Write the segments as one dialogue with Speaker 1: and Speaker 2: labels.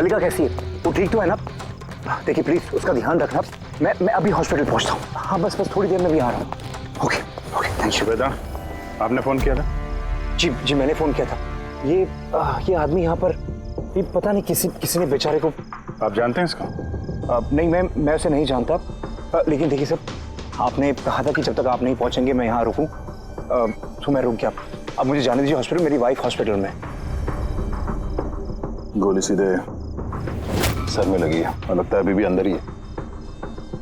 Speaker 1: मल्लिका कैसी है? वो ठीक तो है ना? देखिए प्लीज उसका ध्यान रखना। मैं अभी हॉस्पिटल पहुंचता हूँ। हाँ बस थोड़ी देर में भी आ रहा हूँ। Okay okay thank you.
Speaker 2: बेटा आपने फोन किया था?
Speaker 1: जी मैंने फोन किया था। ये आदमी यहाँ पर, ये पता नहीं किसी ने बेचारे को।
Speaker 2: आप जानते हैं इसको?
Speaker 1: नहीं मैं उसे नहीं जानता। लेकिन देखिए सर, आपने कहा था कि जब तक आप नहीं पहुंचेंगे मैं यहाँ रुकूं, तो मैं रुक गया। अब मुझे जाने दीजिए हॉस्पिटल, मेरी वाइफ हॉस्पिटल में।
Speaker 2: गोली सीधे सर में लगी है और लगता है अभी भी अंदर ही है।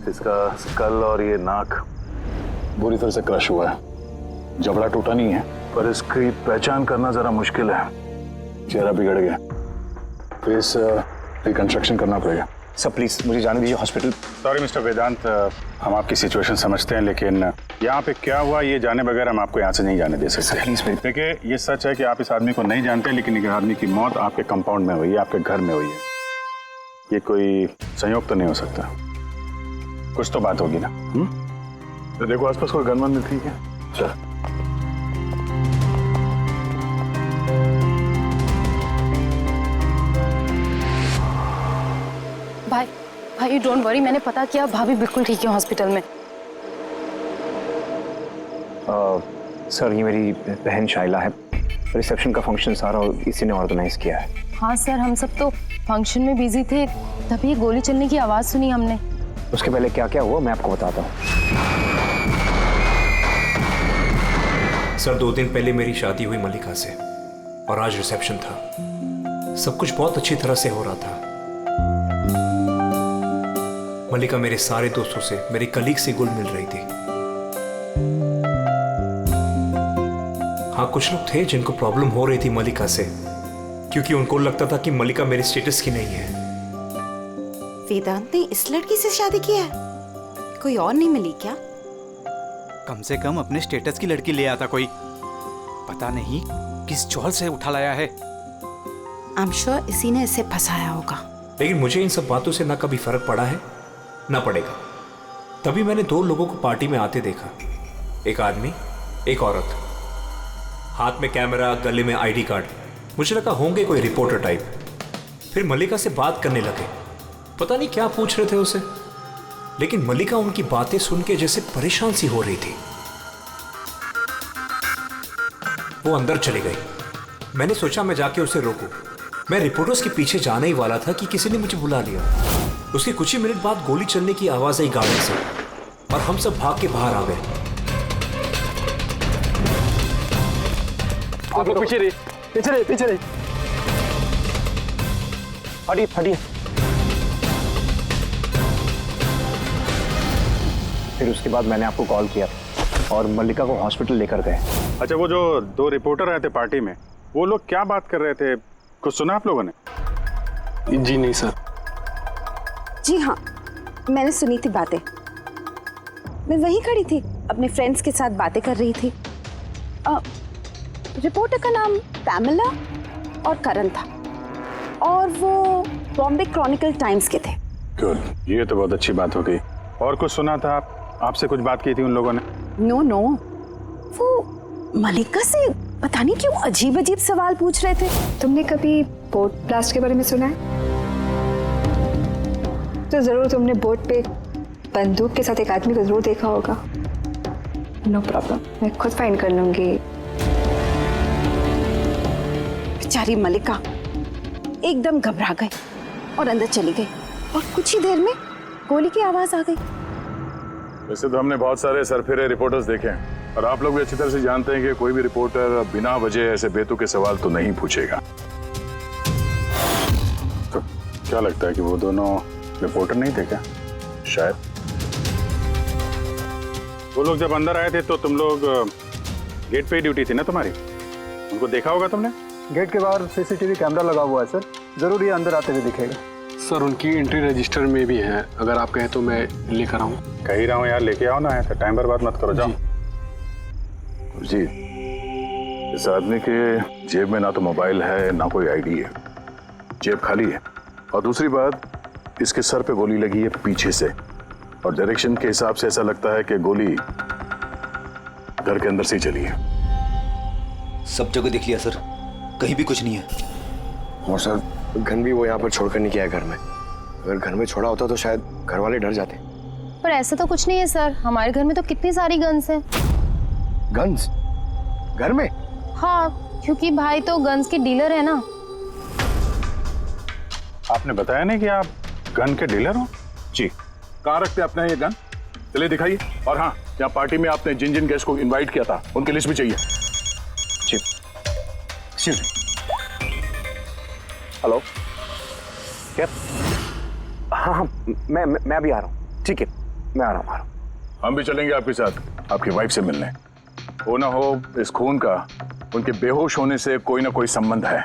Speaker 2: इसका स्कल और ये नाक बुरी तरह से क्रश हुआ है। जबड़ा टूटा नहीं है पर इसकी पहचान करना जरा मुश्किल है। चेहरा बिगड़ गया, फेस रिकंस्ट्रक्शन करना पड़ेगा।
Speaker 1: सर प्लीज मुझे जाने दीजिए हॉस्पिटल।
Speaker 2: सॉरी मिस्टर वेदांत, हम आपकी सिचुएशन समझते हैं लेकिन यहाँ पे क्या हुआ ये जाने बगैर हम आपको यहाँ से नहीं जाने दे सकते।
Speaker 1: प्लीज
Speaker 2: देखिए ये सच है कि आप इस आदमी को नहीं जानते, लेकिन इस आदमी की मौत आपके कंपाउंड में हुई है, आपके घर में हुई है। ये कोई संयोग तो नहीं हो सकता, कुछ तो बात होगी ना। तो देखो आसपास कोई गनमन नहीं थी क्या? चल
Speaker 3: भाई डोंट वरी, मैंने पता किया, भाभी बिल्कुल ठीक है हॉस्पिटल में।
Speaker 1: सर ये मेरी बहन शाइला है, रिसेप्शन का फंक्शन सारा इसी ने ऑर्गेनाइज किया है।
Speaker 3: हाँ सर, हम सब तो फंक्शन में बिजी थे, तभी गोली चलने की आवाज सुनी हमने।
Speaker 1: उसके पहले क्या क्या हुआ मैं आपको बताता हूँ।
Speaker 4: सर 2 दिन पहले मेरी शादी हुई मल्लिका से और आज रिसेप्शन था। सब कुछ बहुत अच्छी तरह से हो रहा था। मल्लिका मेरे सारे दोस्तों से, मेरे कलीग से घुल मिल रही थी। हाँ कुछ लोग थे जिनको प्रॉब्लम हो रही थी मल्लिका से, क्योंकि उनको लगता था कि मल्लिका मेरे स्टेटस की नहीं है।
Speaker 5: वेदांत ने इस लड़की से शादी की है? कोई और नहीं मिली क्या?
Speaker 6: कम से कम अपने स्टेटस की लड़की ले आता कोई। पता नहीं किस चौल से उठा लाया है।
Speaker 5: आई एम श्योर इसी ने इसे फंसाया होगा।
Speaker 4: लेकिन मुझे इन सब बातों से ना कभी फर्क पड़ा है ना पड़ेगा। तभी मैंने 2 लोगों को पार्टी में आते देखा, एक आदमी एक औरत, हाथ में कैमरा, गले में आईडी कार्ड। मुझे लगा होंगे कोई रिपोर्टर टाइप। फिर मल्लिका से बात करने लगे, पता नहीं क्या पूछ रहे थे उसे, लेकिन मल्लिका उनकी बातें सुन के जैसे परेशान सी हो रही थी। वो अंदर चली गई। मैंने सोचा मैं जाके उसे रोकूं। मैं रिपोर्टर्स के पीछे जाने ही वाला था कि किसी ने मुझे बुला लिया। उसके कुछ ही मिनट बाद गोली चलने की आवाज आई गाड़ी से और हम सब भाग के बाहर आ गए।
Speaker 1: आप लोग पीछे रहिए। हटिए। फिर उसके बाद मैंने आपको कॉल किया और मल्लिका को हॉस्पिटल लेकर गए।
Speaker 2: अच्छा, वो जो 2 रिपोर्टर आए थे पार्टी में, वो लोग क्या बात कर रहे थे? कुछ सुना आप लोगों ने?
Speaker 7: जी नहीं सर।
Speaker 5: जी हाँ, मैंने सुनी थी बातें। मैं वहीं खड़ी थी, अपने फ्रेंड्स के साथ बातें कर रही थी। रिपोर्टर का नाम पैमेला और करण था और वो बॉम्बे क्रॉनिकल टाइम्स के थे।
Speaker 2: गुड, ये तो बहुत अच्छी बात हो गई। और कुछ सुना था? आपसे कुछ बात की थी उन लोगों ने?
Speaker 5: नो, वो मल्लिका से पता नहीं क्यों अजीब अजीब सवाल पूछ रहे थे।
Speaker 8: तुमने कभी बोट ब्लास्ट के बारे में सुना है? तो जरूर तुमने बोट पे बंदूक के साथ एक आदमी को जरूर देखा होगा। नो प्रॉब्लम, मैं खुद फाइंड कर लूंगी।
Speaker 5: बेचारी मल्लिका एकदम घबरा गई और अंदर चली गई और कुछ ही देर में गोली की आवाज आ गई।
Speaker 2: वैसे तो हमने बहुत सारे सरफिरे रिपोर्टर्स देखे हैं और आप लोग भी अच्छी तरह से जानते हैं कि कोई भी रिपोर्टर बिना वजह ऐसे बेतुके सवाल तो नहीं पूछेगा। तो क्या लगता है कि वो दोनों रिपोर्टर नहीं थे क्या? शायद वो लोग जब अंदर आए थे तो तुम लोग गेट पे ही ड्यूटी थी ना तुम्हारी? उनको देखा होगा तुमने?
Speaker 7: गेट के बाहर सीसीटीवी कैमरा लगा हुआ है सर, जरूर ये अंदर आते हुए दिखेगा। सर उनकी एंट्री रजिस्टर में भी है, अगर आप कहें तो मैं लेकर आऊँ।
Speaker 2: कह ही रहा हूँ यार, लेके आओ ना, है तो टाइम बर्बाद मत करो, जाओ। जी, इस आदमी के जेब में ना तो मोबाइल है ना कोई आईडी है, जेब खाली है। और दूसरी बात, इसके सर पे गोली लगी है पीछे से और डायरेक्शन के हिसाब से ऐसा लगता है कि गोली घर के अंदर से ही चली है।
Speaker 9: सब जगह देख लिया सर, कहीं भी कुछ नहीं है।
Speaker 2: और सर
Speaker 9: गन भी वो यहाँ पर छोड़कर नहीं गया है घर में। अगर घर में छोड़ा होता तो शायद घर वाले डर जाते।
Speaker 3: पर ऐसा तो कुछ नहीं है सर, हमारे घर में तो कितनी सारी गन्स हैं।
Speaker 9: गन्स घर में?
Speaker 3: हाँ, क्योंकि भाई तो गन्स के डीलर है ना।
Speaker 2: आपने बताया नहीं कि आप गन के डीलर हो? जी। कहाँ रखते हैं अपने ये गन? चलिए दिखाइए। और हाँ, यहाँ पार्टी में आपने जिन जिन गेस्ट को इनवाइट किया था उनकी लिस्ट भी चाहिए।
Speaker 1: जी। हेलो, क्या? हाँ हाँ, मैं भी आ रहा हूँ। ठीक है, मैं आ रहा हूँ।
Speaker 2: हम भी चलेंगे आपके साथ आपकी वाइफ से मिलने। हो ना हो इस खून का उनके बेहोश होने से कोई ना कोई संबंध है।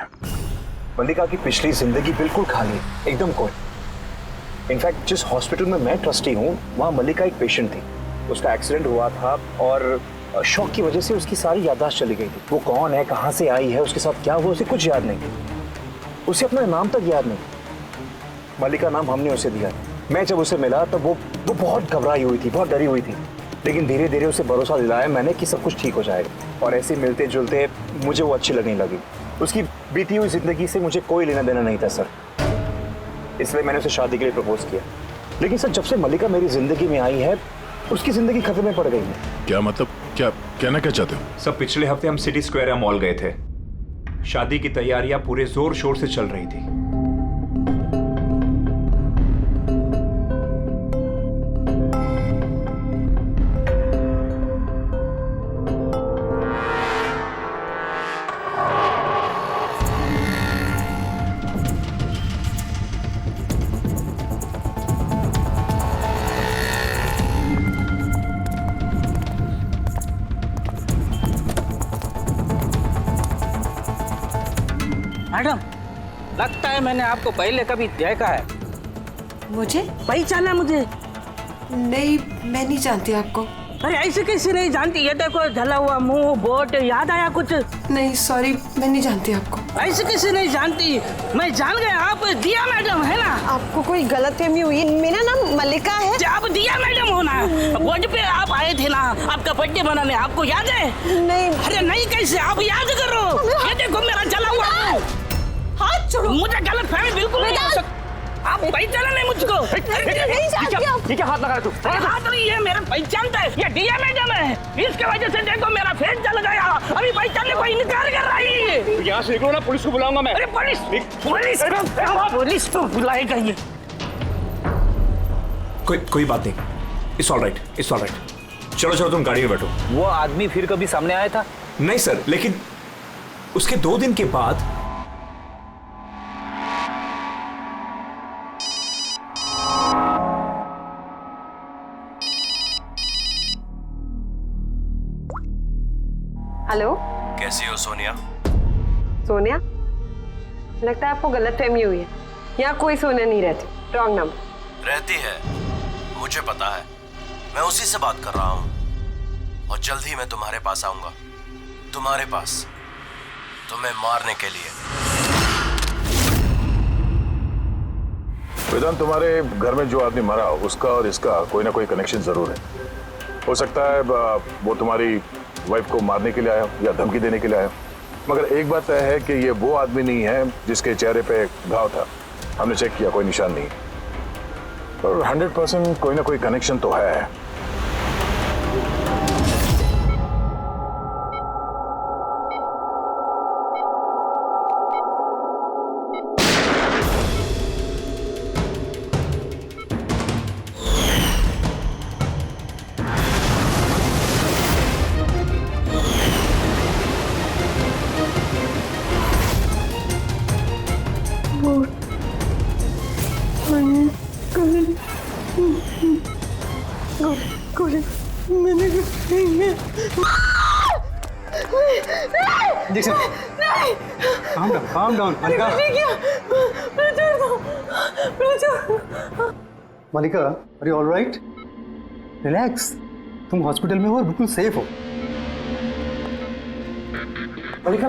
Speaker 1: मल्लिका की पिछली जिंदगी बिल्कुल खाली, एकदम कोई। इनफैक्ट जिस हॉस्पिटल में मैं ट्रस्टी हूँ वहाँ मल्लिका एक पेशेंट थी। उसका एक्सीडेंट हुआ था और शॉक की वजह से उसकी सारी याददाश्त चली गई थी। वो कौन है, कहाँ से आई है, उसके साथ क्या हुआ, उसे कुछ याद नहीं। उसे अपना नाम तक याद नहीं। मल्लिका नाम हमने उसे दिया। मैं जब उसे मिला तब वो बहुत घबराई हुई थी, बहुत डरी हुई थी। लेकिन धीरे धीरे उसे भरोसा दिलाया मैंने कि सब कुछ ठीक हो जाएगा। और ऐसे मिलते जुलते मुझे वो अच्छी लगने लगी। उसकी बीती हुई जिंदगी से मुझे कोई लेना देना नहीं था सर, इसलिए मैंने उसे शादी के लिए प्रपोज किया। लेकिन सर जब से मल्लिका मेरी जिंदगी में आई है उसकी जिंदगी खतरे में पड़ गई है।
Speaker 2: क्या मतलब, क्या कहना क्या चाहते हो?
Speaker 4: सब पिछले हफ्ते हम सिटी स्क्वायर मॉल गए थे। शादी की तैयारियां पूरे जोर शोर से चल रही थी।
Speaker 10: मैडम, लगता है मैंने आपको पहले कभी देखा है।
Speaker 11: मुझे
Speaker 10: पहचाना मुझे?
Speaker 11: नहीं, मैं नहीं जानती आपको।
Speaker 10: अरे ऐसे कैसे नहीं जानती? ये देखो, जला हुआ मुंह, बोट, याद आया कुछ?
Speaker 11: नहीं सॉरी, मैं नहीं जानती आपको।
Speaker 10: ऐसे कैसे नहीं जानती? मैं जान गया, आप दिया मैडम है ना?
Speaker 11: आपको कोई गलतफहमी हुई, मेरा नाम मल्लिका है।
Speaker 10: आप दिया मैडम हो ना? बोर्ड पे आप आए थे ना आपका बर्थडे मनाने, आपको याद है?
Speaker 11: नहीं।
Speaker 10: अरे नहीं कैसे, आप याद करो। ये देखो मेरा जला हुआ मुंह।
Speaker 11: हाथ छोड़ो।
Speaker 10: मुझे गलतफहमी बिल्कुल नहीं हो सकती। आप पहचाना नहीं मुझको?
Speaker 1: ठीक है, हाथ लगा तू।
Speaker 10: हाथ नहीं है, मेरा पहचानता है। ये दिया मैडम है, इसके वजह से देखो मेरा फेस जल गया। अभी पहचानने को इनकार कर रही है।
Speaker 1: यहाँ से निकलो ना, पुलिस को बुलाऊंगा मैं।
Speaker 10: अरे पुलिस तो बुलाएगा ये।
Speaker 4: कोई बात नहीं, it's all right, it's all right. चलो तुम गाड़ी में बैठो।
Speaker 12: वो आदमी फिर कभी सामने आया था?
Speaker 4: नहीं सर, लेकिन उसके 2 दिन के बाद
Speaker 8: हेलो,
Speaker 12: कैसी हो सोनिया?
Speaker 8: सोनिया? लगता है आपको गलतफहमी हुई है। यहाँ कोई सोनिया नहीं रहती, रॉन्ग नंबर।
Speaker 12: रहती है, मुझे पता है। मैं उसी से बात कर रहा हूँ और जल्द ही मैं तुम्हारे पास आऊंगा। तुम्हारे पास, तुम्हें मारने के लिए।
Speaker 2: वेदांत, तुम्हारे घर में जो आदमी मरा उसका और इसका कोई ना कोई कनेक्शन जरूर है। हो सकता है वो तुम्हारी वाइफ को मारने के लिए आया या धमकी देने के लिए आया। मगर एक बात तय है कि ये वो आदमी नहीं है जिसके चेहरे पे घाव था। हमने चेक किया, कोई निशान नहीं। और 100% कोई ना कोई कनेक्शन तो है।
Speaker 7: Calm down, Malika. Malika, are you all right? Relax. तुम हॉस्पिटल में हो और बिल्कुल सेफ हो।
Speaker 1: मल्लिका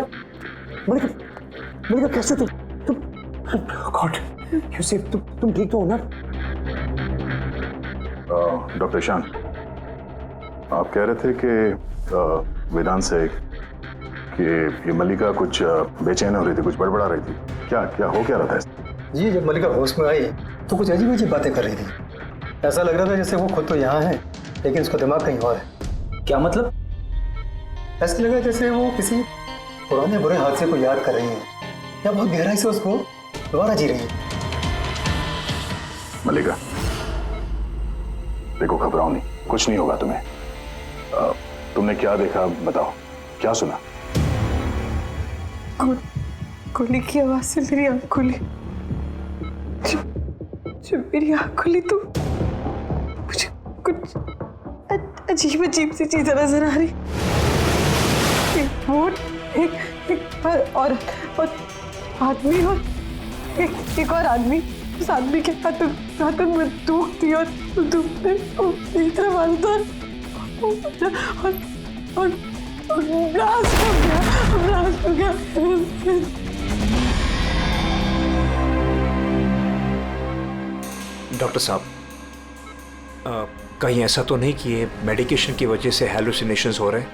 Speaker 1: कैसे तुम गॉड, कैसे तुम ठीक तो हो ना?
Speaker 2: डॉक्टर शान, आप कह रहे थे कि वेदांत से कि ये मल्लिका कुछ बेचैन हो रही थी, कुछ बड़बड़ा रही थी। क्या हो क्या रहा था?
Speaker 7: जी जब मलिका होश में आई तो कुछ अजीब अजीब बातें कर रही थी। ऐसा लग रहा था जैसे वो खुद तो यहाँ है लेकिन उसका दिमाग कहीं और है।
Speaker 6: क्या मतलब?
Speaker 7: ऐसा लगा जैसे वो किसी पुराने बुरे हादसे को याद कर रही है या बहुत गहराई से उसको दोबारा जी रही है।
Speaker 2: मलिका देखो, घबराओ नहीं, कुछ नहीं होगा तुम्हें। तुमने क्या देखा बताओ, क्या सुना?
Speaker 11: गोली की आवाज से मेरी आंख खुली। जब मेरी आंख खुली तो मुझे कुछ अजीब अजीब सी चीजें नजर आ रही। एक बोट, एक औरत और आदमी और एक और आदमी। उस आदमी के हाथों में बंदूक थी और बंदूक में मेरी तरफ आया और ब्लास्ट हो गया।
Speaker 4: डॉक्टर साहब, कहीं ऐसा तो नहीं कि ये मेडिकेशन की वजह से हैलुसिनेशंस हो रहे हैं?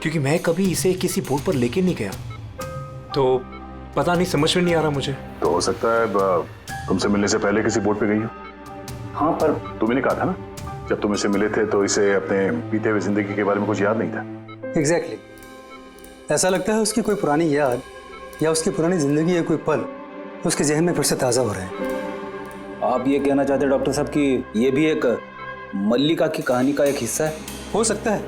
Speaker 4: क्योंकि मैं कभी इसे किसी बोर्ड पर लेके नहीं गया, तो पता नहीं, समझ में नहीं आ रहा मुझे।
Speaker 2: तो हो सकता है तुमसे मिलने से पहले किसी बोट पे गई हो। हाँ, पर तुमने कहा था ना जब तुम इसे मिले थे तो इसे अपने बीते हुए जिंदगी के बारे में कुछ याद नहीं था।
Speaker 7: एग्जैक्टली ऐसा लगता है उसकी कोई पुरानी याद या उसकी पुरानी जिंदगी या कोई पल उसके जहन में फिर से ताज़ा हो रहे हैं।
Speaker 6: आप ये कहना चाहते हैं डॉक्टर साहब कि ये भी एक मल्लिका की कहानी का एक हिस्सा है?
Speaker 7: हो सकता है।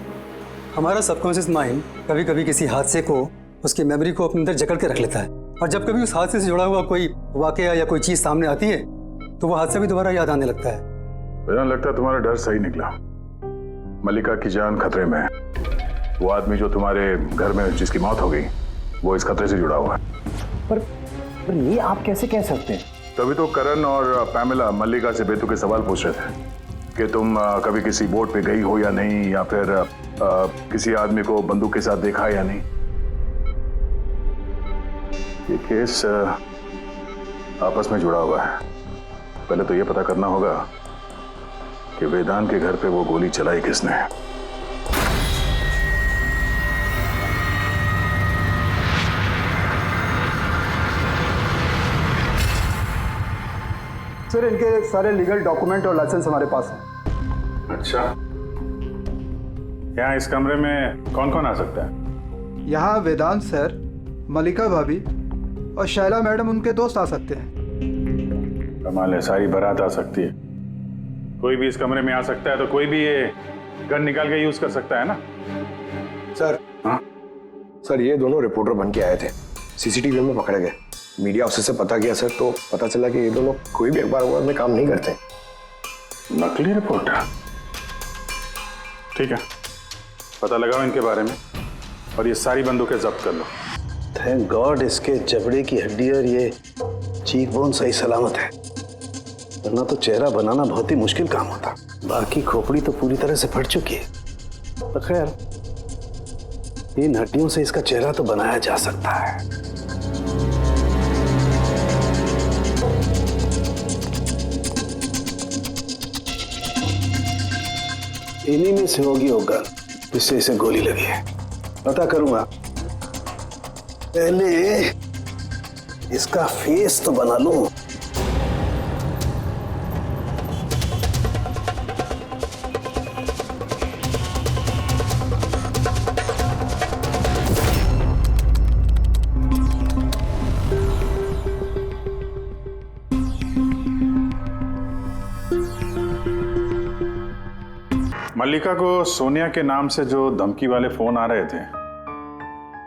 Speaker 7: हमारा सबकॉन्शियस माइंड कभी कभी किसी हादसे को, उसकी मेमोरी को अपने अंदर जकड़ के रख लेता है और जब कभी उस हादसे से जुड़ा हुआ कोई वाकया या कोई चीज़ सामने आती है तो वो हादसा भी दोबारा याद आने लगता है।
Speaker 2: मुझे लगता है तुम्हारा डर सही निकला। मल्लिका की जान खतरे में है। वो आदमी जो तुम्हारे घर में जिसकी मौत हो गई वो इस खतरे से जुड़ा हुआ है।
Speaker 1: पर ये आप कैसे कह सकते हैं?
Speaker 2: तभी तो करण और पैमिला मल्लिका से बेतुके सवाल पूछ रहे थे कि तुम कभी किसी बोट पे गई हो या नहीं, या फिर किसी आदमी को बंदूक के साथ देखा या नहीं। ये केस आपस में जुड़ा हुआ है। पहले तो ये पता करना होगा कि वेदांत के घर पे वो गोली चलाई किसने।
Speaker 7: सर इनके सारे लीगल डॉक्यूमेंट और लाइसेंस हमारे पास हैं।
Speaker 2: अच्छा, यहाँ इस कमरे में कौन कौन आ सकता है?
Speaker 13: यहाँ वेदांत सर, मलिका भाभी और शैला मैडम उनके दोस्त आ सकते हैं।
Speaker 2: कमाल है, सारी बारात आ सकती है। कोई भी इस कमरे में आ सकता है, तो कोई भी ये गन निकाल के यूज कर सकता है ना?
Speaker 9: सर, हाँ सर, ये दोनों रिपोर्टर बन के आए थे, सीसीटीवी में पकड़े गए। मीडिया ऑफिसर से पता किया सर, तो पता चला कि ये दोनों कोई भी अखबार में काम नहीं करते।
Speaker 2: नकली रिपोर्टर? ठीक है, पता लगाओ इनके बारे में और ये सारी बंदूकें जब्त कर लो।
Speaker 1: थैंक गॉड इसके जबड़े की हड्डी और ये चीक बोन सही सलामत है, वरना तो चेहरा बनाना बहुत ही मुश्किल काम होता। बाकी खोपड़ी तो पूरी तरह से फट चुकी है, पर खैर इन हड्डियों से इसका चेहरा तो बनाया जा सकता है। इन्हीं में से होगी वो गन जिससे इसे गोली लगी है। पता करूंगा, पहले इसका फेस तो बना लूं।
Speaker 2: मल्लिका को सोनिया के नाम से जो धमकी वाले फोन आ रहे थे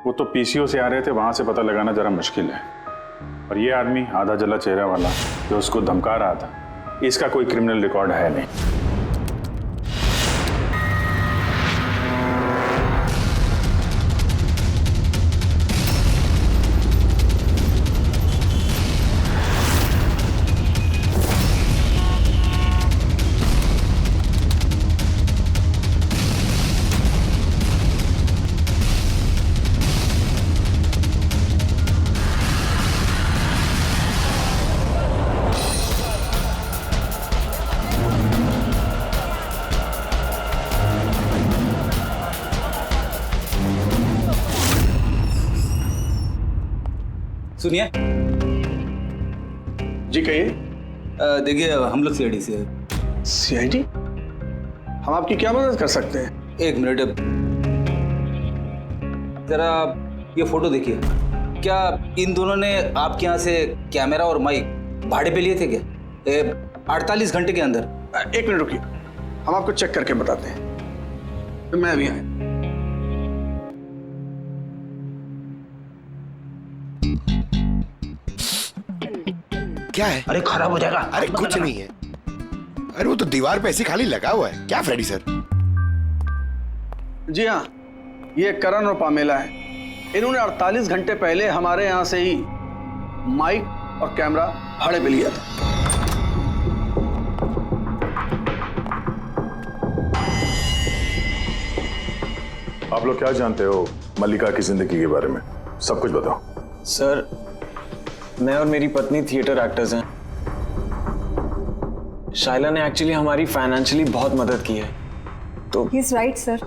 Speaker 2: वो तो पीसीओ से आ रहे थे, वहां से पता लगाना जरा मुश्किल है। और ये आदमी आधा जला चेहरा वाला जो उसको धमका रहा था, इसका कोई क्रिमिनल रिकॉर्ड है नहीं।
Speaker 6: सुनिए,
Speaker 14: जी कहिए।
Speaker 6: देखिए हम लोग सीआईडी से
Speaker 14: सीआईडी, हम आपकी क्या मदद कर सकते हैं?
Speaker 6: एक मिनट, जरा ये फोटो देखिए। क्या इन दोनों ने आपके यहाँ से कैमरा और माइक भाड़े पे लिए थे क्या 48 घंटे के अंदर?
Speaker 14: एक मिनट रुकिए, हम आपको चेक करके बताते हैं। तो मैं अभी आया।
Speaker 9: क्या है?
Speaker 10: अरे खराब हो जाएगा।
Speaker 9: अरे कुछ नहीं है। अरे वो तो दीवार पे ऐसे खाली लगा हुआ है। क्या फ्रेडी सर?
Speaker 14: जी हाँ, ये करण और पामेला है। इन्होंने 48 घंटे पहले हमारे यहाँ से ही माइक और कैमरा भाड़े पे लिया था।
Speaker 2: आप लोग क्या जानते हो मल्लिका की जिंदगी के बारे में? सब कुछ बताओ।
Speaker 15: सर, मैं और मेरी पत्नी थिएटर एक्टर्स हैं। शाइला ने एक्चुअली हमारी फाइनेंशियली बहुत मदद की है। तो
Speaker 8: he is right sir.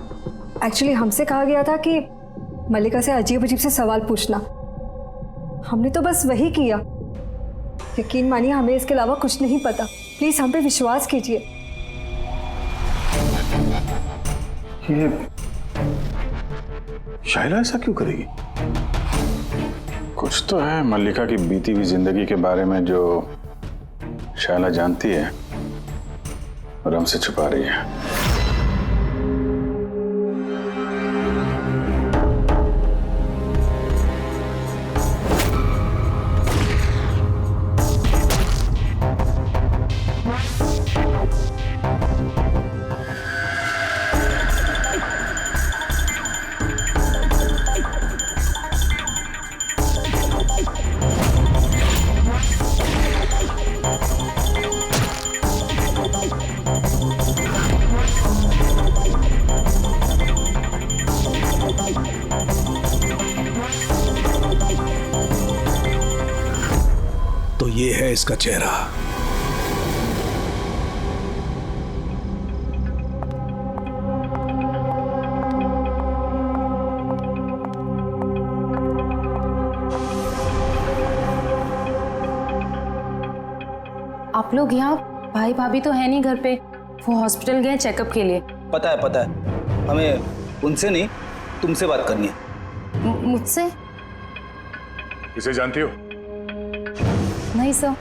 Speaker 8: Actually हमसे कहा गया था कि मल्लिका से अजीब अजीब से सवाल पूछना। हमने तो बस वही किया। यकीन मानिए हमें इसके अलावा कुछ नहीं पता। प्लीज हम पे विश्वास कीजिए।
Speaker 2: शाइला ऐसा क्यों करेगी? कुछ तो है मल्लिका की बीती हुई जिंदगी के बारे में जो शाइला जानती है और हमसे छुपा रही है।
Speaker 16: तो ये है इसका चेहरा।
Speaker 3: आप लोग यहाँ, भाई भाभी तो है नहीं घर पे, वो हॉस्पिटल गए चेकअप के लिए।
Speaker 6: पता है, हमें उनसे नहीं तुमसे बात करनी है।
Speaker 3: मुझसे?
Speaker 2: इसे जानती हो?
Speaker 3: नहीं सर।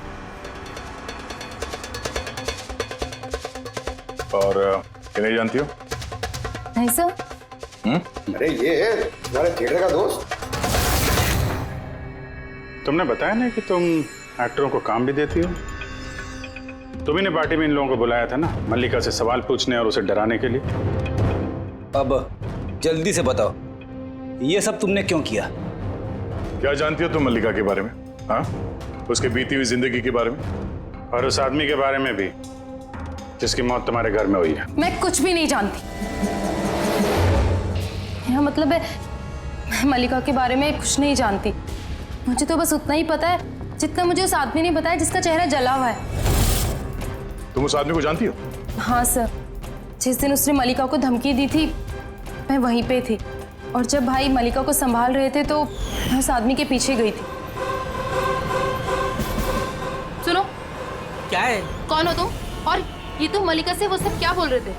Speaker 2: और इन्हें जानती हो?
Speaker 3: नहीं सर।
Speaker 9: अरे ये है तुम्हारे थिएटर का दोस्त।
Speaker 2: तुमने बताया ना कि तुम एक्टरों को काम भी देती हो। तुम्ही ने पार्टी में इन लोगों को बुलाया था ना मल्लिका से सवाल पूछने और उसे डराने के लिए।
Speaker 6: अब जल्दी से बताओ, ये सब तुमने क्यों किया?
Speaker 2: क्या जानती हो तुम मल्लिका के बारे में? हाँ, उसके बीती हुई जिंदगी के बारे में और उस आदमी के बारे में भी जिसकी मौत तुम्हारे घर में हुई है।
Speaker 3: मैं कुछ भी नहीं जानती। मेरा मतलब है मैं मल्लिका के बारे में कुछ नहीं जानती। मुझे तो बस उतना ही पता है जितना मुझे उस आदमी ने बताया जिसका चेहरा जला हुआ है।
Speaker 2: तुम उस आदमी को जानती हो?
Speaker 3: हाँ सर, जिस दिन उसने मल्लिका को धमकी दी थी मैं वहीं पे थी, और जब भाई मल्लिका को संभाल रहे थे तो मैं उस आदमी के पीछे गई थी।
Speaker 10: सुनो, क्या है?
Speaker 3: कौन हो तुम? और ये तो मल्लिका से वो सब क्या बोल रहे थे?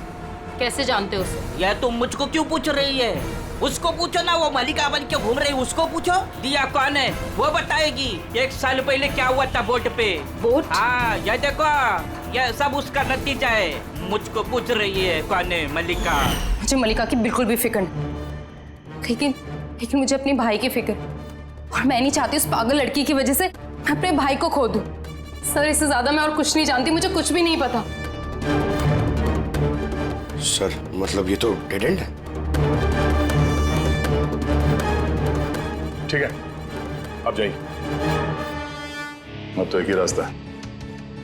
Speaker 3: कैसे जानते हो उसे?
Speaker 10: यह तुम मुझको क्यों पूछ रही है? उसको पूछो ना, वो मल्लिका बन के घूम रही, उसको पूछो। दिया कौन है वो बताएगी। 1 साल पहले क्या हुआ था बोट पे। बोट? हाँ, यह देखो, यह सब उसका नतीजा है। मुझको पूछ रही है कौन है मल्लिका।
Speaker 3: मुझे मल्लिका की बिल्कुल भी फिक्र नहीं, लेकिन मुझे अपने भाई की फिक्र, और मैं नहीं चाहती उस पागल लड़की की वजह से मैं अपने भाई को खो दूं। सर, इससे ज्यादा मैं और कुछ नहीं जानती, मुझे कुछ भी नहीं पता।
Speaker 9: सर, मतलब ये तो डेड एंड है।
Speaker 2: ठीक है, अब जाइए। अब तो एक ही रास्ता है,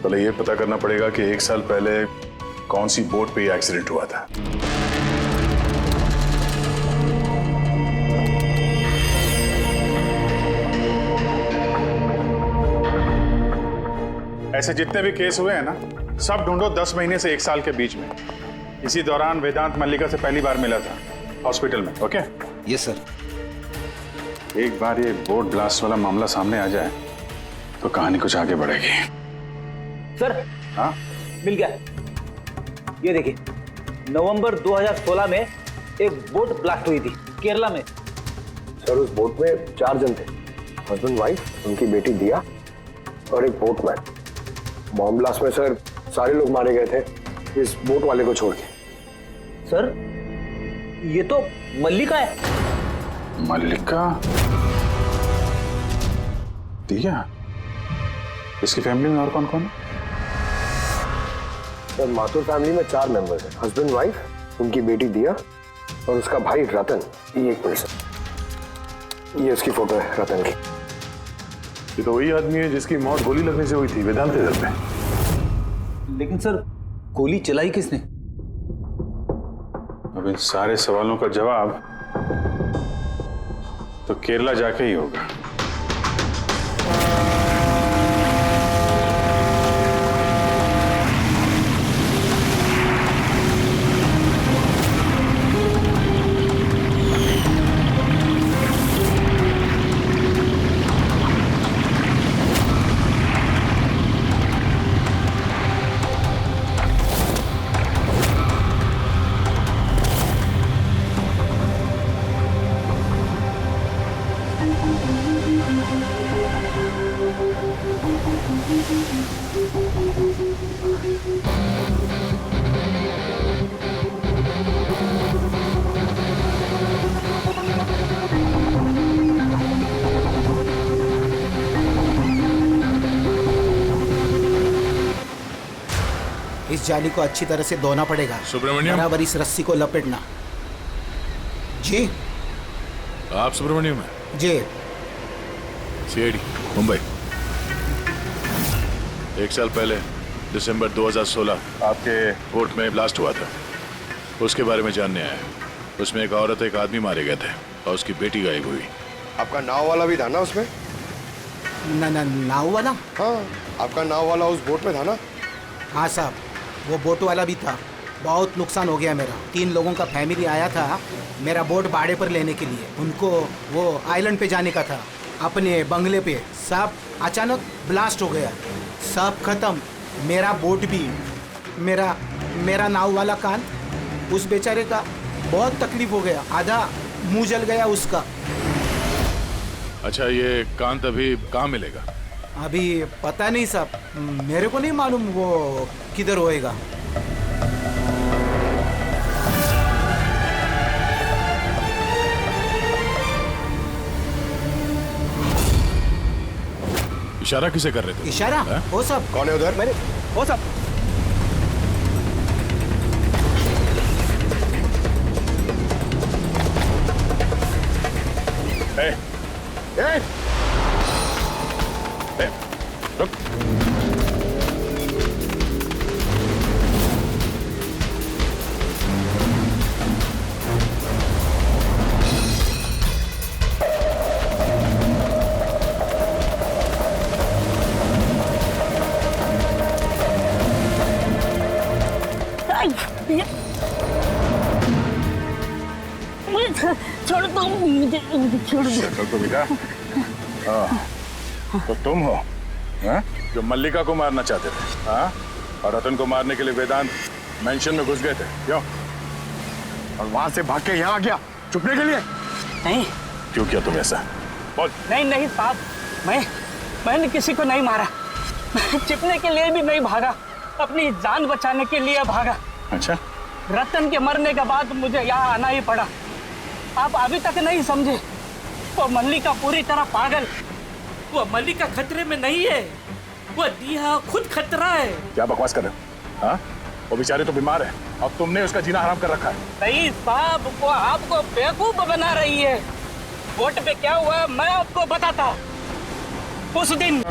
Speaker 2: पहले ये पता करना पड़ेगा कि 1 साल पहले कौन सी बोट पे ये एक्सीडेंट हुआ था। ऐसे जितने भी केस हुए हैं ना, सब ढूंढो 10 महीने से 1 साल के बीच में। इसी दौरान वेदांत मल्लिका से पहली बार मिला था हॉस्पिटल में। ओके?
Speaker 6: Yes sir.
Speaker 2: एक बार ये बोट ब्लास्ट वाला मामला सामने आ जाए तो कहानी कुछ आगे बढ़ेगी।
Speaker 6: सर
Speaker 2: हाँ
Speaker 6: मिल गया। ये देखिए, नवंबर 2016 में एक बोट ब्लास्ट हुई थी केरला में।
Speaker 9: सर उस बोट में 4 जन थे, हस्बैंड वाइफ, उनकी बेटी दिया और एक बोटमैन। बॉम्ब ब्लास्ट में सर सारे लोग मारे गए थे इस बोट वाले को छोड़ के।
Speaker 6: सर ये तो मल्लिका है।
Speaker 2: मल्लिका? दिया? इसकी फैमिली में और कौन कौन है?
Speaker 9: सर माथुर फैमिली में 4 मेंबर्स हैं, हस्बैंड वाइफ, उनकी बेटी दिया और उसका भाई रतन। ये एक मिनट सर, ये उसकी फोटो है रतन की।
Speaker 2: ये तो वही आदमी है जिसकी मौत गोली लगने से हुई थी वेदांत के घर पे।
Speaker 6: लेकिन सर गोली चलाई किसने?
Speaker 2: अब इन सारे सवालों का जवाब तो केरला जाके ही होगा।
Speaker 17: इस जाली को अच्छी तरह से धोना पड़ेगा।
Speaker 16: सुब्रमण्यम,
Speaker 17: बराबर इस रस्सी को लपेटना। जी
Speaker 16: आप सुब्रमण्यम हैं?
Speaker 17: जी।
Speaker 16: सीआईडी मुंबई। 1 साल पहले दिसंबर 2016 आपके कोर्ट में ब्लास्ट हुआ था, उसके बारे में जानने आया। उसमें एक औरत एक आदमी मारे गए थे और उसकी बेटी गायब हुई।
Speaker 9: आपका नाव वाला भी था ना उसमें?
Speaker 17: नाव वाला?
Speaker 9: हाँ, आपका नाव वाला उस बोट में था ना?
Speaker 17: हाँ साहब, वो बोट वाला भी था। बहुत नुकसान हो गया मेरा। 3 लोगों का फैमिली आया था मेरा बोट भाड़े पर लेने के लिए। उनको वो आइलैंड पे जाने का था, अपने बंगले पे। सब अचानक ब्लास्ट हो गया, सब खत्म। मेरा बोट भी, मेरा नाव वाला कान, उस बेचारे का बहुत तकलीफ हो गया। आधा मुंह जल गया उसका।
Speaker 16: अच्छा, ये कांत अभी कहाँ मिलेगा?
Speaker 17: अभी पता नहीं साहब, मेरे को नहीं मालूम वो किधर होएगा।
Speaker 16: इशारा किसे कर रहे थे?
Speaker 17: इशारा? वो सब
Speaker 9: कौन है उधर?
Speaker 17: मेरे वो सब
Speaker 2: रुक।
Speaker 10: छोड़ दो मुझे, छोड़ दो।
Speaker 2: तो बेटा, तो तुम हो हाँ? जो मल्लिका को मारना चाहते थे हाँ? और रतन को मारने के लिए वेदांत मेंशन में घुस गए थे, क्यों?
Speaker 9: और वहां से भाग के यहाँ आ गया छुपने के लिए?
Speaker 10: नहीं।
Speaker 2: क्यों किया तुम ऐसा? बोल।
Speaker 10: नहीं साहब, मैंने किसी को नहीं मारा। मैं छिपने के लिए भी नहीं भागा, अपनी जान बचाने के लिए भागा।
Speaker 2: अच्छा,
Speaker 10: रतन के मरने के बाद मुझे यहाँ आना ही पड़ा। आप अभी तक नहीं समझे, वो मल्लिका पूरी तरह पागल। वो मल्लिका खतरे में नहीं है, वो दिया खुद खतरा है।
Speaker 2: क्या बकवास कर रहे हो हाँ? वो बेचारे तो बीमार है और तुमने उसका जीना हराम कर रखा है।
Speaker 10: नहीं साहब, वो आपको बेवकूफ बना रही है। बोट पे क्या हुआ मैं आपको बताता। उस दिन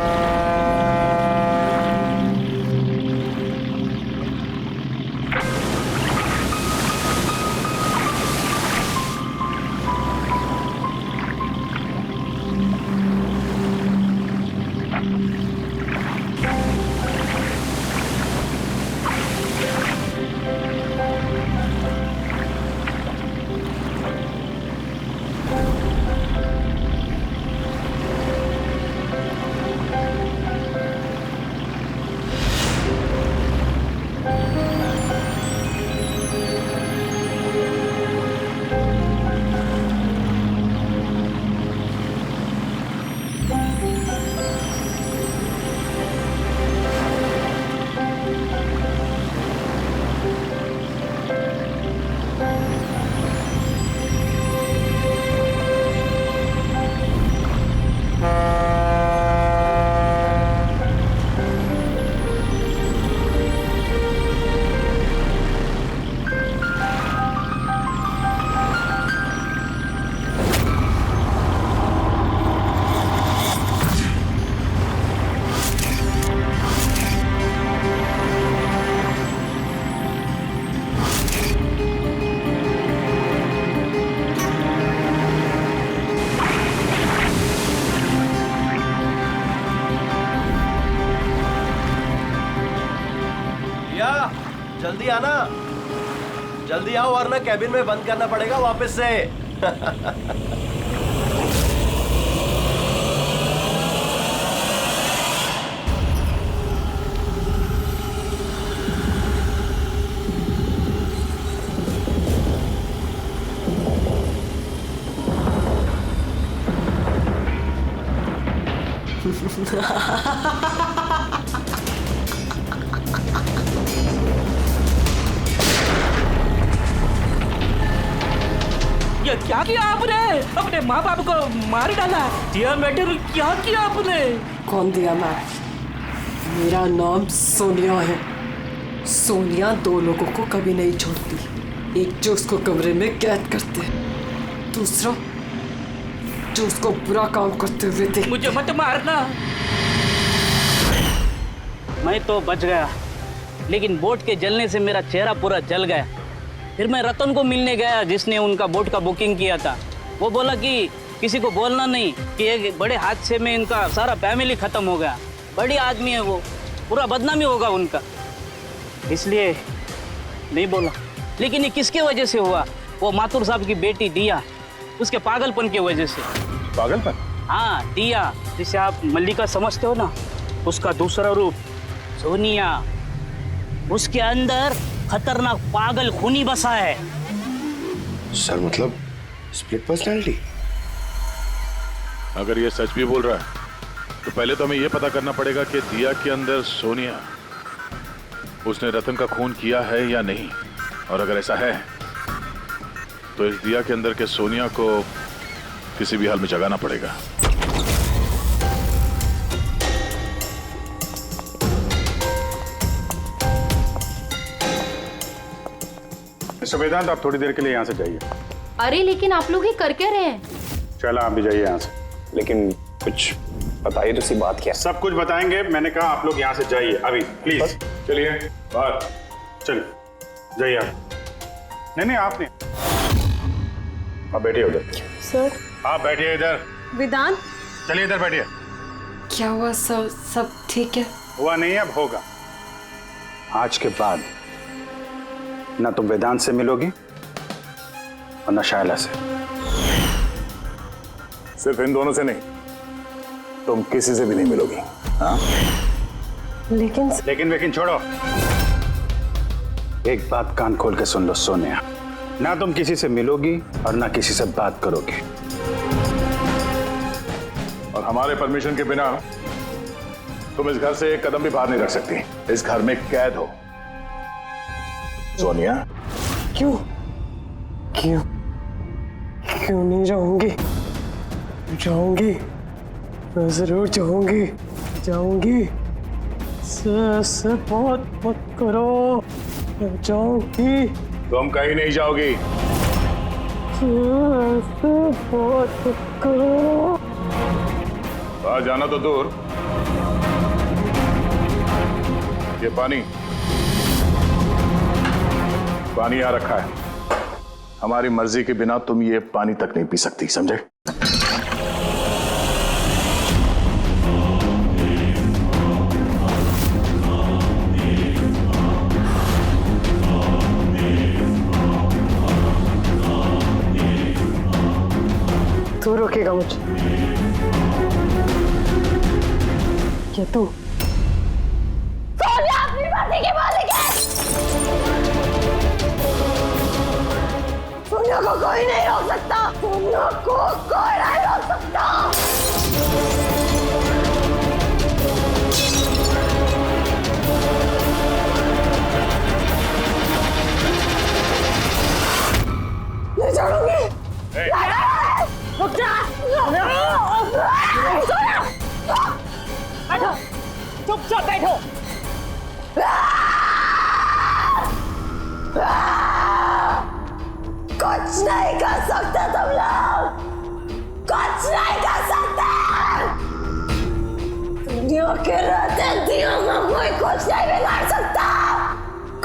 Speaker 12: आना, जल्दी आओ वरना कैबिन में बंद करना पड़ेगा वापस से।
Speaker 10: ये क्या किया आपने? अपने माँ बाप को मार डाला। डियर मैडम, क्या किया आपने?
Speaker 11: कौन दिया मैं? मेरा नाम सोनिया है। सोनिया दो लोगों को कभी नहीं छोड़ती। एक जो उसको कमरे में कैद करते, दूसरा जो उसको बुरा काम करते हुए देखते।
Speaker 10: मुझे मत मारना।
Speaker 6: मैं तो बच गया, लेकिन बोट के जलने से मेरा चेहरा पूरा जल गया। फिर मैं रतन को मिलने गया जिसने उनका बोट का बुकिंग किया था। वो बोला कि किसी को बोलना नहीं कि एक बड़े हादसे में इनका सारा फैमिली खत्म हो गया। बड़ी आदमी है वो, पूरा बदनामी होगा उनका, इसलिए नहीं बोला। लेकिन ये किसके वजह से हुआ? वो माथुर साहब की बेटी दिया, उसके पागलपन की वजह से।
Speaker 2: पागलपन?
Speaker 6: हाँ, दिया जिसे आप मल्लिका समझते हो ना, उसका दूसरा रूप सोनिया। उसके अंदर खतरनाक पागल खूनी बसा है।
Speaker 9: सर मतलब स्प्लिट पर्सनैलिटी?
Speaker 16: अगर ये सच भी बोल रहा है तो पहले तो हमें ये पता करना पड़ेगा कि दिया के अंदर सोनिया, उसने रतन का खून किया है या नहीं। और अगर ऐसा है तो इस दिया के अंदर के सोनिया को किसी भी हाल में जगाना पड़ेगा।
Speaker 2: मिस्टर वेदांत, आप थोड़ी देर के लिए यहाँ से जाइए।
Speaker 3: अरे लेकिन आप लोग ये कर क्या रहे हैं?
Speaker 2: चलो आप भी जाइए यहाँ से।
Speaker 1: लेकिन कुछ बताइए तो सी बात क्या?
Speaker 2: सब कुछ बताएंगे, मैंने कहा आप लोग यहाँ से जाइए अभी प्लीज। चलिए बाहर, चलिए जाइए आप। नहीं आप नहीं, आप बैठिए उधर।
Speaker 8: सर।
Speaker 2: आप बैठिए इधर।
Speaker 8: वेदांत।
Speaker 2: चलिए इधर बैठिए।
Speaker 11: क्या हुआ? सब ठीक है?
Speaker 2: हुआ नहीं, अब होगा। आज के बाद ना तुम वेदांत से मिलोगी और ना शायला से।
Speaker 16: सिर्फ इन दोनों से नहीं, तुम किसी से भी नहीं मिलोगी। हाँ?
Speaker 2: लेकिन छोड़ो। एक बात कान खोल के सुन लो सोनिया, ना तुम किसी से मिलोगी और ना किसी से बात करोगी।
Speaker 16: और हमारे परमिशन के बिना तुम इस घर से एक कदम भी बाहर नहीं रख सकती। इस घर में कैद हो। सोनिया।
Speaker 15: क्यों क्यों क्यों नहीं जाऊंगी? जाऊंगी, मैं जरूर जाऊंगी। बहुत मत करो, मैं जाऊंगी।
Speaker 16: तुम कहीं नहीं जाओगी।
Speaker 15: बहुत मत करो।
Speaker 16: बाहर जाना तो दूर, ये पानी यहाँ रखा है। हमारी मर्जी के बिना तुम ये पानी तक नहीं पी सकती, समझे?
Speaker 15: तू रोकेगा मुझे? क्या तू?
Speaker 18: सोनिया अपनी मर्जी की मालिक है। सोनिया को कोई नहीं रोक सकता। सोनिया को कोई नहीं रोक सकता। नहीं छोड़ूंगी। रुक जा। सोनिया, बैठो, चुपचाप बैठो। कुछ नहीं कर सकते तुम लोग, कुछ नहीं कर सकते। दुनिया के रहते दियों को कोई कुछ नहीं बिगाड़ सकता,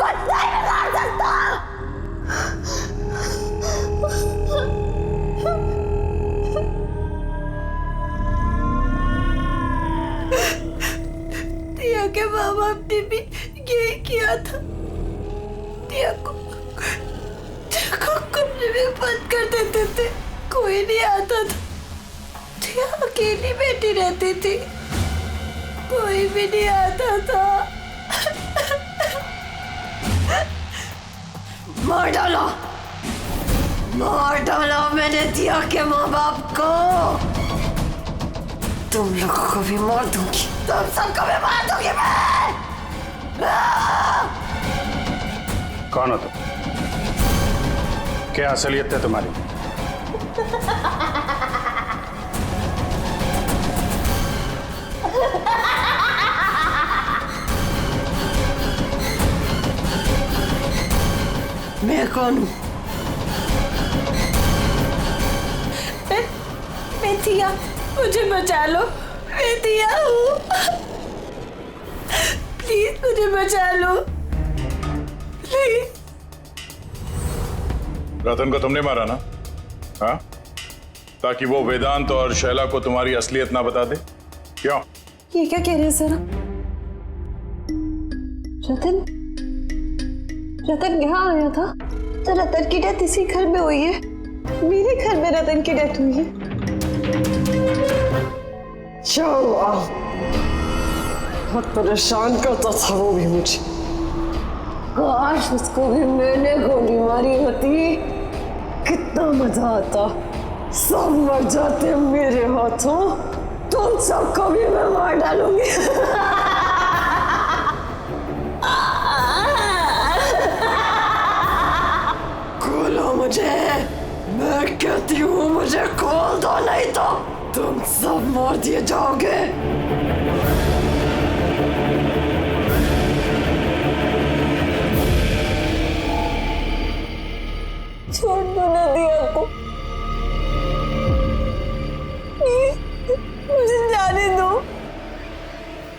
Speaker 18: कुछ नहीं बिगाड़ सकता। दिया के रहते थे, कोई नहीं आता था। दिया अकेली बैठी रहती थी, कोई भी नहीं आता था। मार डाला मैंने दिया के माँ बाप को। तुम लोगों को भी मार दूंगी, तुम सबको भी मार दूंगी मैं।
Speaker 2: कौन हो तुम? क्या असलियत है तुम्हारी?
Speaker 18: मैं कौन हूँ? मैं दिया, मुझे बचा लो। मैं दिया हूँ, प्लीज मुझे बचा लो, प्लीज।
Speaker 16: रतन को तुमने मारा ना? हाँ, ताकि वो वेदांत और शैला को तुम्हारी असलियत ना बता दे? क्यों?
Speaker 8: ये क्या कह रहे हैं सर? रतन यहाँ आया था? तो रतन की डेथ इसी घर में हुई है, मेरे घर में रतन की डेथ हुई है।
Speaker 18: बहुत परेशान करता था वो भी मुझे। काश उसको भी मैंने गोली मारी होती, कितना मजा आता। सब मर जाते मेरे हाथों, तुम सबको भी मैं मार डालूंगी। खोलो मुझे, मैं कहती हूँ मुझे खोल दो, नहीं तो तुम सब मार दिए जाओगे। छोड़ दो ना दिया को, मुझे जाने दो,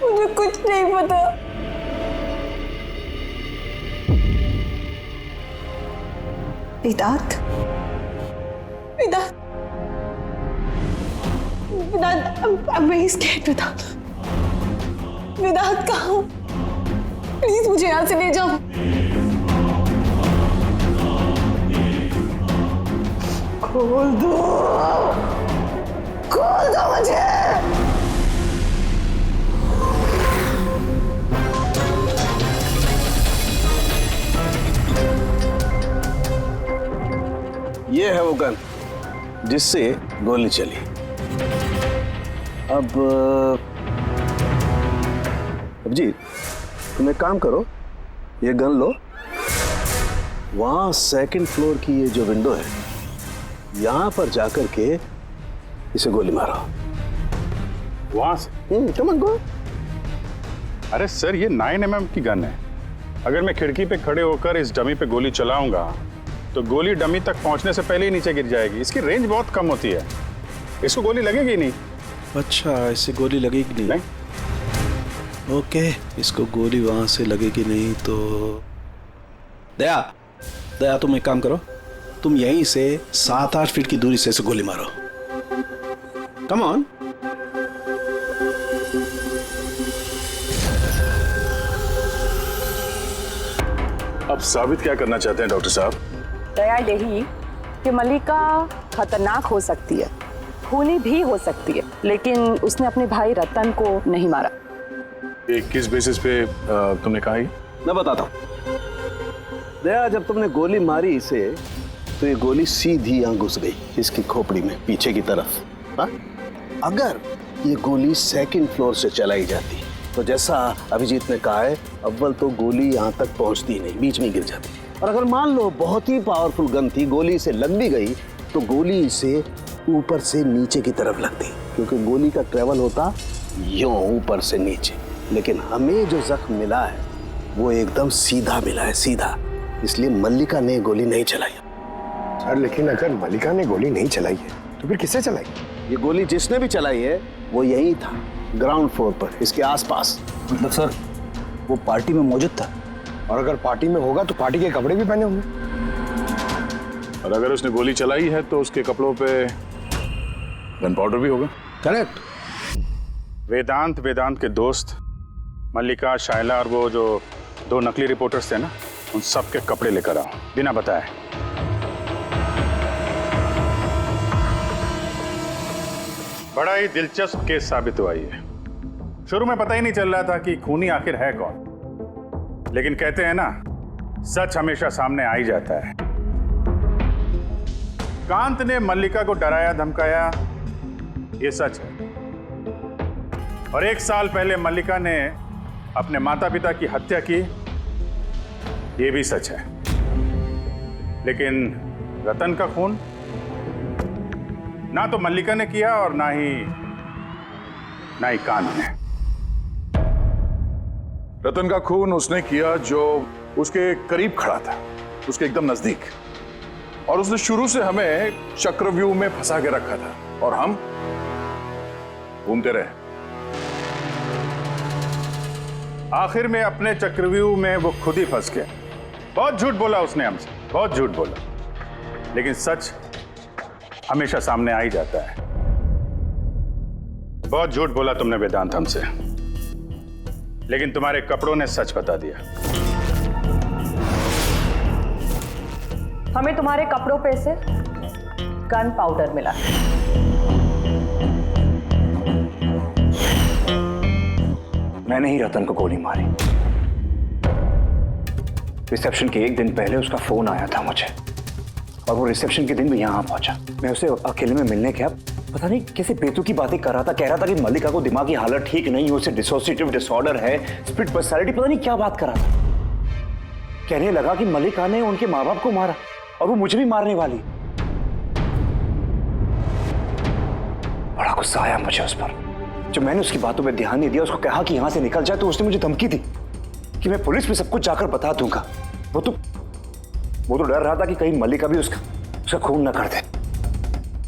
Speaker 18: मुझे कुछ नहीं पता।
Speaker 8: वेदांत, I'm very scared, वेदांत कहाँ हो? प्लीज मुझे यहाँ से ले जाओ।
Speaker 18: खोल दो मुझे।
Speaker 19: ये है वो गन जिससे गोली चली। अब जी तुम एक काम करो, ये गन लो, वहां सेकंड फ्लोर की ये जो विंडो है यहां पर जाकर के इसे गोली मारो।
Speaker 2: वहां से?
Speaker 19: Come on go.
Speaker 2: अरे सर, ये 9mm की गन है। अगर मैं खिड़की पे खड़े होकर इस डमी पे गोली चलाऊंगा तो गोली डमी तक पहुंचने से पहले ही नीचे गिर जाएगी। इसकी रेंज बहुत कम होती है, इसको गोली लगेगी नहीं।
Speaker 19: अच्छा, इससे गोली लगेगी नहीं? ओके, इसको गोली वहां से लगेगी नहीं तो दया तुम एक काम करो, तुम यहीं से 7-8 फीट की दूरी से इसे गोली मारो। Come on.
Speaker 2: अब साबित क्या करना चाहते हैं डॉक्टर साहब?
Speaker 20: दया यही कि मल्लिका खतरनाक हो सकती है, खूनी भी हो सकती है, लेकिन उसने अपने भाई रतन को नहीं मारा।
Speaker 2: किस बेसिस पे तुमने कहा?
Speaker 19: मैं बताता हूँ। दया, जब तुमने गोली मारी इसे तो ये गोली सीधी यहाँ घुस गई इसकी खोपड़ी में पीछे की तरफ। हा? अगर ये गोली सेकंड फ्लोर से चलाई जाती तो जैसा अभिजीत ने कहा है, अव्वल तो गोली यहाँ तक पहुँचती नहीं, बीच में गिर जाती। और अगर मान लो बहुत ही पावरफुल गन थी, गोली से लग भी गई तो गोली इसे ऊपर से नीचे की तरफ लगती, क्योंकि गोली का ट्रेवल होता यूं ऊपर से नीचे। लेकिन हमें जो जख्म मिला है वो एकदम सीधा मिला है, सीधा। इसलिए मल्लिका ने गोली नहीं चलाई।
Speaker 9: सर, लेकिन अगर मल्लिका ने गोली नहीं चलाई है तो फिर किसने चलाई?
Speaker 19: ये गोली जिसने भी चलाई है वो यही था, ग्राउंड फ्लोर पर, इसके आसपास।
Speaker 1: मतलब सर, वो पार्टी में मौजूद था?
Speaker 9: और अगर पार्टी में होगा तो पार्टी के कपड़े भी पहने होंगे।
Speaker 2: और अगर उसने गोली चलाई है तो उसके कपड़ों पे गन पाउडर भी होगा।
Speaker 19: करेक्ट।
Speaker 2: वेदांत के दोस्त मल्लिका, शायला और वो जो 2 नकली रिपोर्टर्स थे ना, उन सब के कपड़े लेकर आओ बिना बताए।
Speaker 16: बड़ा ही दिलचस्प केस साबित हुआ ये। शुरू में पता ही नहीं चल रहा था कि खूनी आखिर है कौन, लेकिन कहते हैं ना, सच हमेशा सामने आ ही जाता है। कांत ने मल्लिका को डराया धमकाया, ये सच है। और 1 साल पहले मल्लिका ने अपने माता पिता की हत्या की, ये भी सच है। लेकिन रतन का खून ना तो मल्लिका ने किया और ना ही कांत ने।
Speaker 2: रतन का खून उसने किया जो उसके करीब खड़ा था, उसके एकदम नजदीक, और उसने शुरू से हमें चक्रव्यूह में फंसा के रखा था और हम घूमते रहे।
Speaker 16: आखिर में अपने चक्रव्यूह में वो खुद ही फंस गया। बहुत झूठ बोला उसने हमसे, बहुत झूठ बोला, लेकिन सच हमेशा सामने आ ही जाता है। बहुत झूठ बोला तुमने वेदांत हमसे, लेकिन तुम्हारे कपड़ों ने सच बता दिया।
Speaker 20: हमें तुम्हारे कपड़ों पे से गन पाउडर मिला।
Speaker 1: मैंने ही रतन को गोली मारी। रिसेप्शन के 1 दिन पहले उसका फोन आया था मुझे, और वो रिसेप्शन के दिन भी यहाँ पहुंचा। मैं उसे अकेले में मिलने गया, पता नहीं कैसे बेतुकी बातें कर रहा था। कह रहा था कि मल्लिका को दिमागी हालत ठीक नहीं है, उसे डिसोसिएटिव डिसऑर्डर है, स्प्लिट पर्सनालिटी, पता नहीं क्या बात कर रहा था। कहने लगा कि मल्लिका ने उनके माँ बाप को मारा और वो मुझे भी मारने वाली। बड़ा गुस्सा आया मुझे उस पर। जब मैंने उसकी बातों पे ध्यान नहीं दिया, उसको कहा कि यहां से निकल जाए, तो उसने मुझे धमकी दी कि मैं पुलिस में सब कुछ जाकर बता दूंगा। वो तो डर रहा था कि कहीं मल्लिका भी उसका खून न कर दे।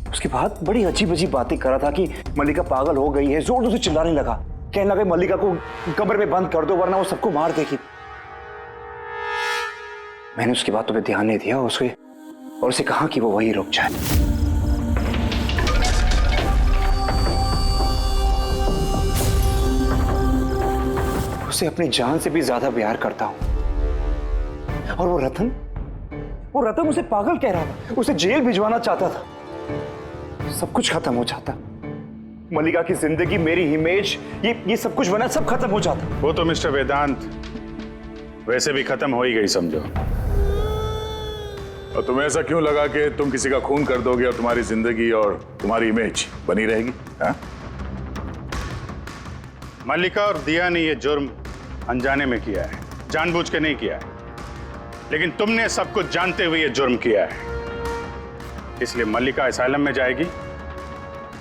Speaker 1: उसके बाद बड़ी अजीब अजीब बातें कर रहा था कि मल्लिका पागल हो गई है, जोर से चिल्लाने लगा, कहने लगा मल्लिका को कमरे में बंद कर दो वरना वो सबको मार देगी। मैंने उसकी बातों पे ध्यान नहीं दिया और उसे कहा कि वो वहीं रुक जाए। उसे अपनी जान से भी ज्यादा प्यार करता हूं। और वो रतन उसे पागल कह रहा था, उसे जेल भिजवाना चाहता था। सब कुछ खत्म हो जाता, मल्लिका की जिंदगी, मेरी इमेज, ये सब कुछ बना, सब खत्म हो जाता।
Speaker 16: वो तो मिस्टर वेदांत वैसे भी खत्म हो ही गई समझो।
Speaker 2: और तुम्हें ऐसा क्यों लगा कि तुम किसी का खून कर दोगे और तुम्हारी जिंदगी और तुम्हारी इमेज बनी रहेगी? हाँ?
Speaker 16: मल्लिका और दिया ने ये जुर्म अनजाने में किया है, जानबूझ के नहीं किया है, लेकिन तुमने सब कुछ जानते हुए ये जुर्म किया है। इसलिए मल्लिका असाइलम में जाएगी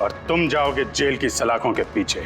Speaker 16: और तुम जाओगे जेल की सलाखों के पीछे।